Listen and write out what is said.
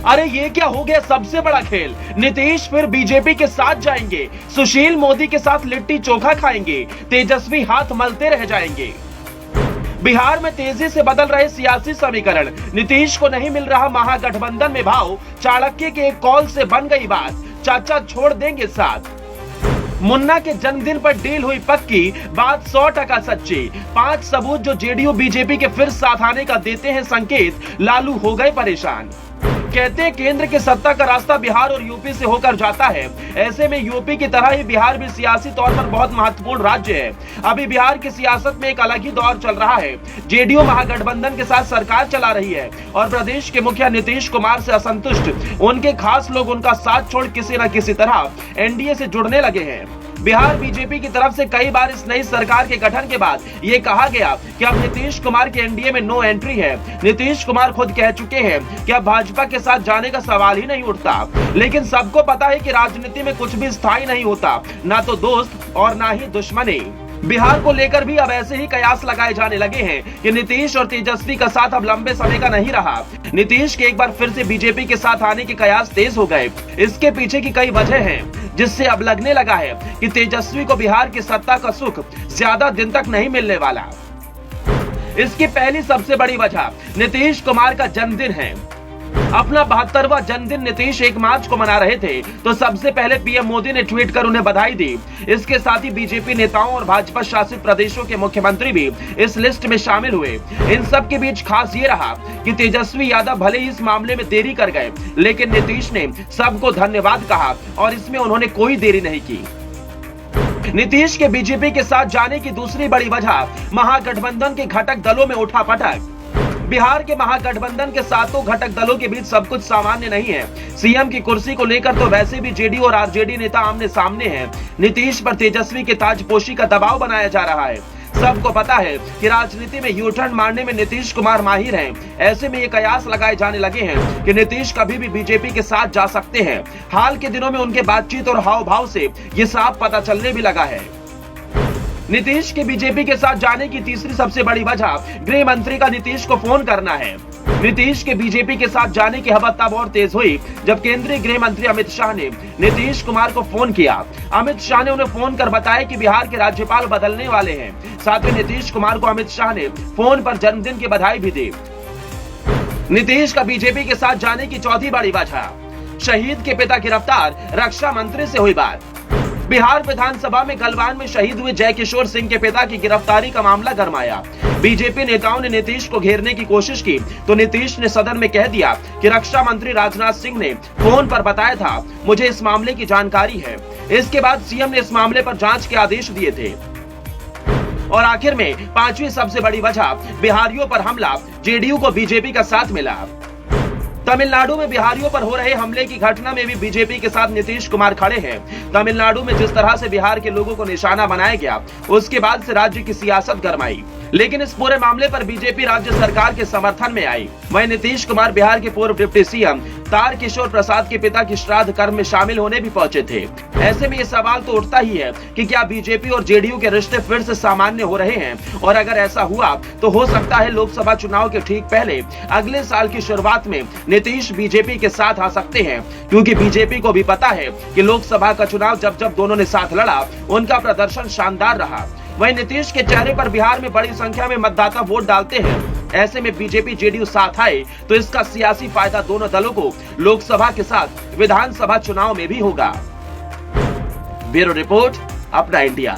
अरे ये क्या हो गया सबसे बड़ा खेल। नीतीश फिर बीजेपी के साथ जाएंगे, सुशील मोदी के साथ लिट्टी चोखा खाएंगे, तेजस्वी हाथ मलते रह जाएंगे। बिहार में तेजी से बदल रहे सियासी समीकरण, नीतीश को नहीं मिल रहा महागठबंधन में भाव, चाणक्य के एक कॉल से बन गई बात, चाचा छोड़ देंगे साथ। मुन्ना के जन्मदिन पर डील हुई पक्की, बात 100% सच्ची। 5 सबूत जो जेडीयू बीजेपी के फिर साथ आने का देते हैं संकेत, लालू हो गए परेशान। कहते हैं केंद्र के सत्ता का रास्ता बिहार और यूपी से होकर जाता है। ऐसे में यूपी की तरह ही बिहार भी सियासी तौर पर बहुत महत्वपूर्ण राज्य है। अभी बिहार की सियासत में एक अलग ही दौर चल रहा है। जेडीयू महागठबंधन के साथ सरकार चला रही है और प्रदेश के मुखिया नीतीश कुमार से असंतुष्ट उनके खास लोग उनका साथ छोड़ किसी न किसी तरह एनडीए से जुड़ने लगे हैं। बिहार बीजेपी की तरफ से कई बार इस नई सरकार के गठन के बाद ये कहा गया कि अब नीतीश कुमार की एनडीए में नो एंट्री है। नीतीश कुमार खुद कह चुके हैं कि अब भाजपा के साथ जाने का सवाल ही नहीं उठता। लेकिन सबको पता है कि राजनीति में कुछ भी स्थायी नहीं होता, ना तो दोस्त और ना ही दुश्मनी। बिहार को लेकर भी अब ऐसे ही कयास लगाए जाने लगे हैं कि नीतीश और तेजस्वी का साथ अब लंबे समय का नहीं रहा। नीतीश के एक बार फिर से बीजेपी के साथ आने के कयास तेज हो गए। इसके पीछे की कई वजह हैं, जिससे अब लगने लगा है कि तेजस्वी को बिहार की सत्ता का सुख ज्यादा दिन तक नहीं मिलने वाला। इसकी पहली सबसे बड़ी वजह नीतीश कुमार का जन्मदिन है। अपना 72वां जन्मदिन नीतीश 1 मार्च को मना रहे थे, तो सबसे पहले पीएम मोदी ने ट्वीट कर उन्हें बधाई दी। इसके साथ ही बीजेपी नेताओं और भाजपा शासित प्रदेशों के मुख्यमंत्री भी इस लिस्ट में शामिल हुए। इन सब के बीच खास ये रहा कि तेजस्वी यादव भले ही इस मामले में देरी कर गए, लेकिन नीतीश ने सबको धन्यवाद कहा और इसमें उन्होंने कोई देरी नहीं की। नीतीश के बीजेपी के साथ जाने की दूसरी बड़ी वजह महागठबंधन के घटक दलों में उठापटक। बिहार के महागठबंधन के सातों घटक दलों के बीच सब कुछ सामान्य नहीं है। सीएम की कुर्सी को लेकर तो वैसे भी जेडीयू और आरजेडी नेता आमने सामने हैं। नीतीश पर तेजस्वी के ताजपोशी का दबाव बनाया जा रहा है। सबको पता है कि राजनीति में यू टर्न मारने में नीतीश कुमार माहिर हैं। ऐसे में ये कयास लगाए जाने लगे हैं कि नीतीश कभी भी बीजेपी के साथ जा सकते हैं। हाल के दिनों में उनके बातचीत और हाव भाव से ये साफ पता चलने भी लगा है। नीतीश के बीजेपी के साथ जाने की तीसरी सबसे बड़ी वजह गृह मंत्री का नीतीश को फोन करना है। नीतीश के बीजेपी के साथ जाने की खबर तब और तेज हुई जब केंद्रीय गृह मंत्री अमित शाह ने नीतीश कुमार को फोन किया। अमित शाह ने उन्हें फोन कर बताया कि बिहार के राज्यपाल बदलने वाले हैं। साथ ही नीतीश कुमार को अमित शाह ने फोन पर जन्मदिन की बधाई भी दी। नीतीश का बीजेपी के साथ जाने की चौथी बड़ी वजह शहीद के पिता गिरफ्तार, रक्षा मंत्री से हुई बात। बिहार विधानसभा में गलवान में शहीद हुए जय किशोर सिंह के पिता की गिरफ्तारी का मामला गरमाया। बीजेपी नेताओं ने नीतीश को घेरने की कोशिश की तो नीतीश ने सदन में कह दिया कि रक्षा मंत्री राजनाथ सिंह ने फोन पर बताया था, मुझे इस मामले की जानकारी है। इसके बाद सीएम ने इस मामले पर जांच के आदेश दिए थे। और आखिर में पांचवी सबसे बड़ी वजह बिहारियों पर हमला, जेडीयू को बीजेपी का साथ मिला। तमिलनाडु में बिहारियों पर हो रहे हमले की घटना में भी बीजेपी के साथ नीतीश कुमार खड़े हैं। तमिलनाडु में जिस तरह से बिहार के लोगों को निशाना बनाया गया, उसके बाद से राज्य की सियासत गरमाई। लेकिन इस पूरे मामले पर बीजेपी राज्य सरकार के समर्थन में आई। वहीं नीतीश कुमार बिहार के पूर्व डिप्टी सीएम तारकिशोर प्रसाद के पिता की श्राद्ध कर्म में शामिल होने भी पहुंचे थे। ऐसे में ये सवाल तो उठता ही है कि क्या बीजेपी और जेडीयू के रिश्ते फिर से सामान्य हो रहे हैं, और अगर ऐसा हुआ तो हो सकता है लोकसभा चुनाव के ठीक पहले अगले साल की शुरुआत में नीतीश बीजेपी के साथ आ सकते हैं, क्योंकि बीजेपी को भी पता है कि लोकसभा का चुनाव जब जब दोनों ने साथ लड़ा, उनका प्रदर्शन शानदार रहा। वहीं नीतीश के चेहरे पर बिहार में बड़ी संख्या में मतदाता वोट डालते हैं। ऐसे में बीजेपी जेडीयू साथ आए तो इसका सियासी फायदा दोनों दलों को लोकसभा के साथ विधानसभा चुनाव में भी होगा। ब्यूरो रिपोर्ट, अपना इंडिया।